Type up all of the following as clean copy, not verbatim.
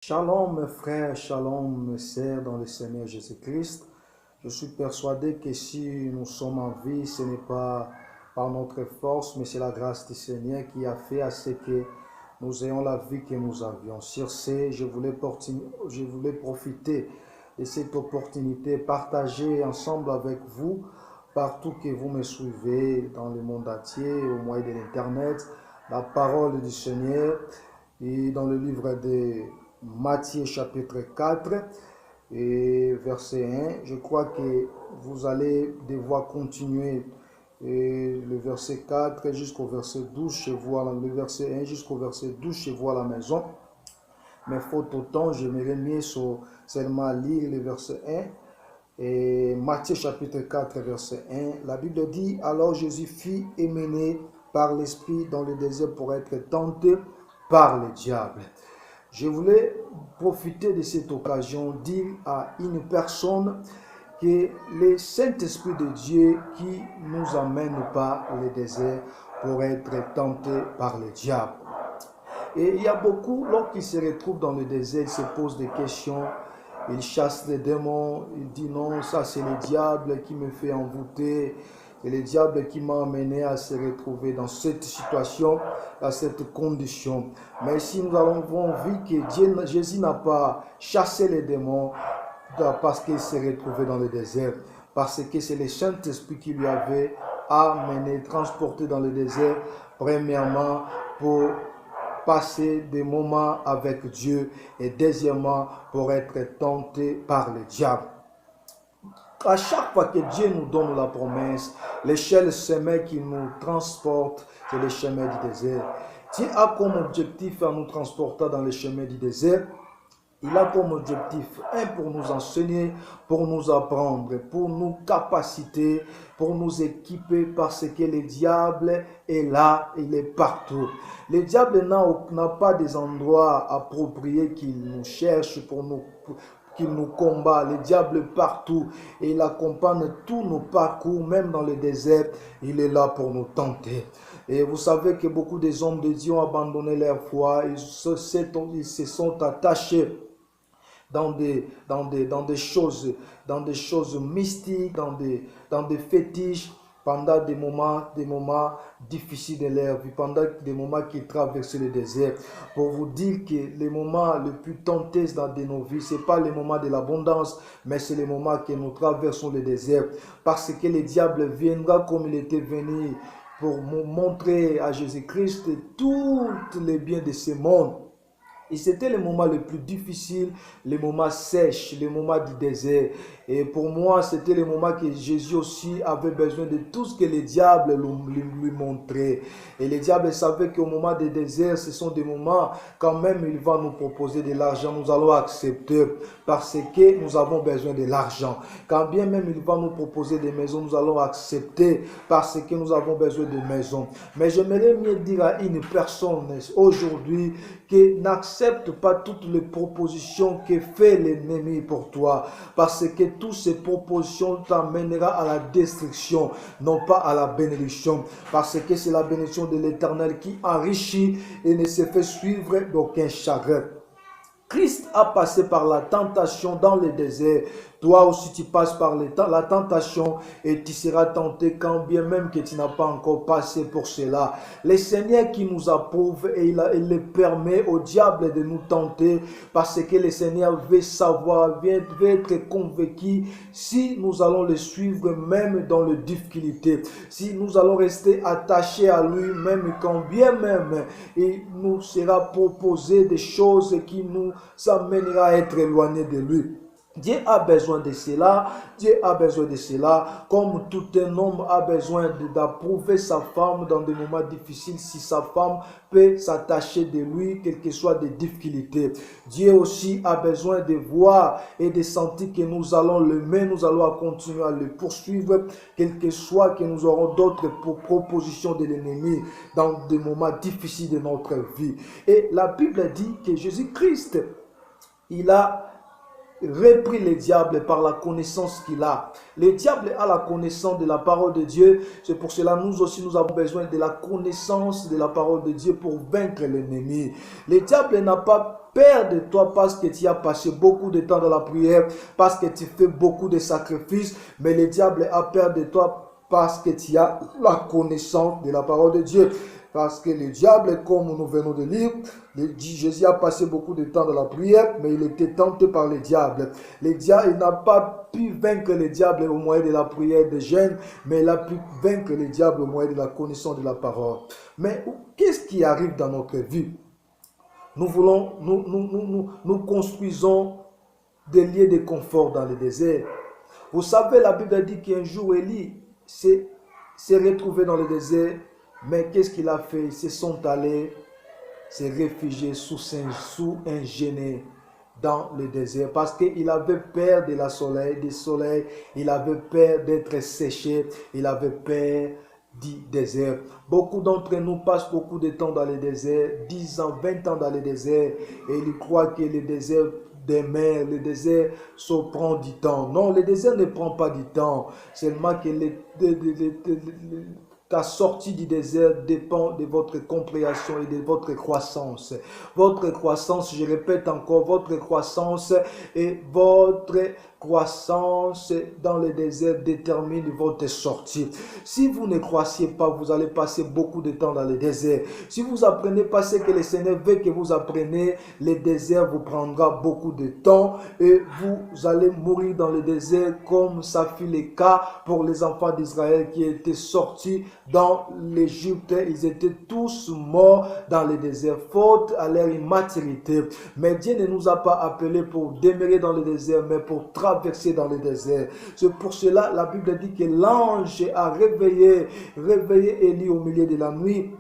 Shalom mes frères, shalom mes sœurs dans le Seigneur Jésus-Christ. Je suis persuadé que si nous sommes en vie, ce n'est pas par notre force, mais c'est la grâce du Seigneur qui a fait à ce que nous ayons la vie que nous avions. Sur ce, je voulais profiter de cette opportunité, partager ensemble avec vous, partout que vous me suivez dans le monde entier, au moyen de l'Internet, la parole du Seigneur. Et dans le livre de Matthieu chapitre 4 et verset 1, je crois que vous allez devoir continuer le verset 4 jusqu'au verset 12 chez vous, le verset 1 jusqu'au verset 12 chez vous à la maison. Mais faute au temps, j'aimerais mieux seulement lire le verset 1. Et Matthieu chapitre 4 verset 1, la Bible dit: alors Jésus fut emmené par l'Esprit dans le désert pour être tenté par le diable. Je voulais profiter de cette occasion, dire à une personne que le Saint-Esprit de Dieu qui nous amène par le désert pour être tenté par le diable. Et il y a beaucoup, lorsqu'ils se retrouvent dans le désert, ils se posent des questions. Il chasse les démons, il dit non, ça c'est le diable qui me fait envoûter, c'est le diable qui m'a amené à se retrouver dans cette situation, à cette condition. Mais si nous avons vu que Jésus n'a pas chassé les démons parce qu'il s'est retrouvé dans le désert, parce que c'est le Saint-Esprit qui lui avait amené, transporté dans le désert, premièrement pour passer des moments avec Dieu et deuxièmement pour être tenté par le diable. À chaque fois que Dieu nous donne la promesse, l'échelle chemin qui nous transporte, c'est le chemin du désert. Dieu a comme objectif à nous transporter dans le chemin du désert. Il a comme objectif, pour nous enseigner, pour nous apprendre, pour nous capaciter, pour nous équiper, parce que le diable est là, il est partout. Le diable n'a pas des endroits appropriés qu'il nous cherche qu'il nous combat. Le diable est partout et il accompagne tous nos parcours, même dans le désert, il est là pour nous tenter. Et vous savez que beaucoup des hommes de Dieu ont abandonné leur foi, ils se sont attachés dans des choses mystiques, dans des fétiches, pendant des moments difficiles de leur vie, pendant des moments qu'ils traversent le désert. Pour vous dire que les moments les plus tentés dans nos vies, ce n'est pas les moments de l'abondance, mais c'est les moments que nous traversons le désert. Parce que le diable viendra comme il était venu pour montrer à Jésus-Christ tous les biens de ce monde. Et c'était le moment le plus difficile, le moment sèche, le moment du désert. Et pour moi, c'était le moment que Jésus aussi avait besoin de tout ce que le diable lui montrait. Et le diable savait qu'au moment des déserts, ce sont des moments, quand même, il va nous proposer de l'argent, nous allons accepter parce que nous avons besoin de l'argent. Quand bien même il va nous proposer des maisons, nous allons accepter parce que nous avons besoin de maisons. Mais j'aimerais mieux dire à une personne aujourd'hui que n'accepte pas toutes les propositions que fait l'ennemi pour toi, parce que toutes ces propositions t'amèneront à la destruction, non pas à la bénédiction, parce que c'est la bénédiction de l'Éternel qui enrichit et ne se fait suivre d'aucun chagrin. Christ a passé par la tentation dans le désert. Toi aussi tu passes par la tentation et tu seras tenté quand bien même que tu n'as pas encore passé pour cela. Le Seigneur qui nous approuve et il le permet au diable de nous tenter parce que le Seigneur veut savoir, veut être convaincu si nous allons le suivre même dans les difficultés. Si nous allons rester attachés à lui même quand bien même il nous sera proposé des choses qui nous amènera à être éloignés de lui. Dieu a besoin de cela, Dieu a besoin de cela, comme tout un homme a besoin d'approuver sa femme dans des moments difficiles, si sa femme peut s'attacher de lui, quelles que soient les difficultés. Dieu aussi a besoin de voir et de sentir que nous allons l'aimer, nous allons continuer à le poursuivre, quel que soit que nous aurons d'autres propositions de l'ennemi dans des moments difficiles de notre vie. Et la Bible dit que Jésus-Christ, il a repris le diable par la connaissance qu'il a. Le diable a la connaissance de la parole de Dieu. C'est pour cela nous aussi nous avons besoin de la connaissance de la parole de Dieu pour vaincre l'ennemi. Le diable n'a pas peur de toi parce que tu as passé beaucoup de temps dans la prière, parce que tu fais beaucoup de sacrifices, mais le diable a peur de toi parce que tu as la connaissance de la parole de Dieu. Parce que le diable, comme nous venons de lire, Jésus a passé beaucoup de temps dans la prière, mais il était tenté par le diable. Le diable, il n'a pas pu vaincre le diable au moyen de la prière de jeûne, mais il a pu vaincre le diable au moyen de la connaissance de la parole. Mais qu'est-ce qui arrive dans notre vie? Nous construisons des lieux de confort dans le désert. Vous savez, la Bible dit qu'un jour, Élie s'est retrouvé dans le désert. Mais qu'est-ce qu'il a fait? Ils se sont allés se réfugier sous un genêt dans le désert parce qu'il avait peur de du soleil, il avait peur d'être séché, il avait peur du désert. Beaucoup d'entre nous passent beaucoup de temps dans le désert, 10 ans, 20 ans dans le désert, et ils croient que le désert des mers, le désert ça prend du temps. Non, le désert ne prend pas du temps, seulement que ta sortie du désert dépend de votre compréhension et de votre croissance. Votre croissance, je répète encore, votre croissance et votre croissance dans le désert détermine votre sortie. Si vous ne croissiez pas, vous allez passer beaucoup de temps dans le désert. Si vous apprenez pas ce que le Seigneur veut que vous appreniez, le désert vous prendra beaucoup de temps et vous allez mourir dans le désert comme ça fut le cas pour les enfants d'Israël qui étaient sortis dans l'Égypte. Ils étaient tous morts dans le désert, faute à leur immaturité. Mais Dieu ne nous a pas appelés pour demeurer dans le désert, mais pour traverser dans le désert. C'est pour cela la Bible dit que l'ange a réveillé Élie au milieu de la nuit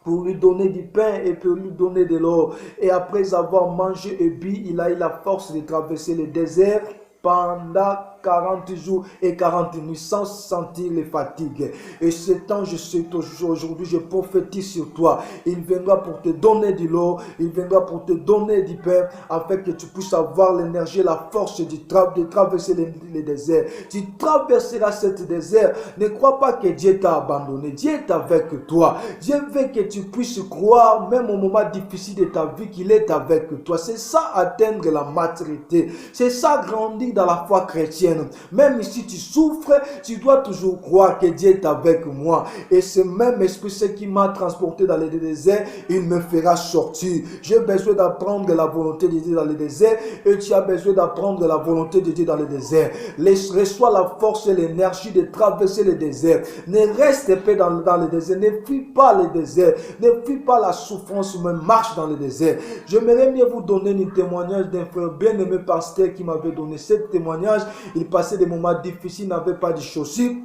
pour lui donner du pain et pour lui donner de l'eau. Et après avoir mangé et bu, il a eu la force de traverser le désert pendant 40 jours et 40 nuits sans sentir les fatigues. Et ce temps, aujourd'hui, je prophétise sur toi. Il viendra pour te donner de l'eau, il viendra pour te donner du pain, afin que tu puisses avoir l'énergie, la force de traverser les déserts. Tu traverseras ce désert. Ne crois pas que Dieu t'a abandonné. Dieu est avec toi. Dieu veut que tu puisses croire, même au moment difficile de ta vie, qu'il est avec toi. C'est ça, atteindre la maturité. C'est ça, grandir dans la foi chrétienne. Même si tu souffres, tu dois toujours croire que Dieu est avec moi. Et ce même esprit, ce qui m'a transporté dans le désert, il me fera sortir. J'ai besoin d'apprendre la volonté de Dieu dans le désert et tu as besoin d'apprendre la volonté de Dieu dans le désert. Reçois la force et l'énergie de traverser le désert. Ne reste pas dans le désert. Ne fuis pas le désert. Ne fuis pas la souffrance, mais marche dans le désert. J'aimerais mieux vous donner un témoignage d'un frère bien-aimé pasteur qui m'avait donné ce témoignage. Il passait des moments difficiles, il n'avait pas de chaussures.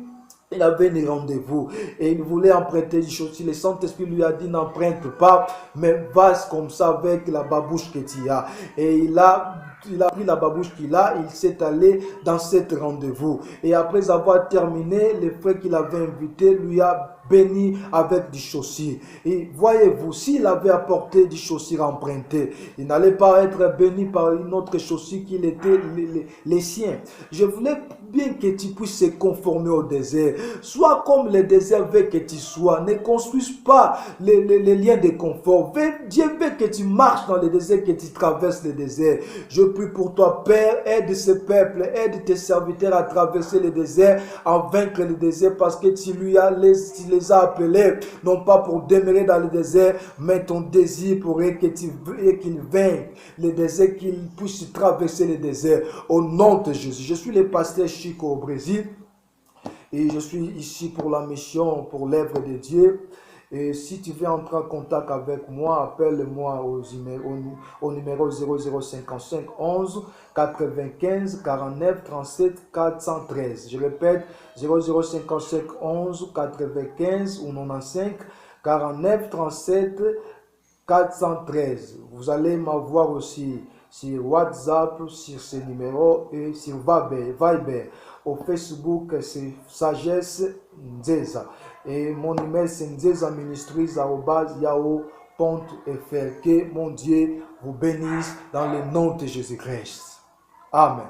Il avait des rendez-vous et il voulait emprunter des chaussures. Le Saint-Esprit lui a dit n'emprunte pas, mais va comme ça avec la babouche que tu as. Et il a pris la babouche qu'il a, il s'est allé dans cet rendez-vous. Et après avoir terminé, le frère qu'il avait invité lui a béni avec des chaussures. Et voyez-vous, s'il avait apporté des chaussures empruntées, il n'allait pas être béni par une autre chaussure qui était les siens. Je voulais bien que tu puisses se conformer au désert. Sois comme le désert veut que tu sois. Ne construise pas les liens de confort. Dieu veut que tu marches dans le désert, que tu traverses le désert. Je prie pour toi, Père, aide ce peuple, aide tes serviteurs à traverser le désert, à vaincre le désert, parce que tu les as appelés, non pas pour demeurer dans le désert, mais ton désir pour qu'ils vainquent le désert, qu'ils puissent traverser le désert. Au nom de Jésus. Je suis le pasteur Chico au Brésil et je suis ici pour la mission, pour l'œuvre de Dieu. Et si tu veux entrer en contact avec moi, appelle-moi au numéro 0055 11 95 49 37 413. Je répète, 0055 11 95 ou 95 49 37 413. Vous allez m'avoir aussi sur WhatsApp, sur ce numéro et sur Viber. Au Facebook, c'est Sagesse Nzeza. Et mon email, c'est nzezaministries@yahoo.fr. Que mon Dieu vous bénisse dans le nom de Jésus-Christ. Amen.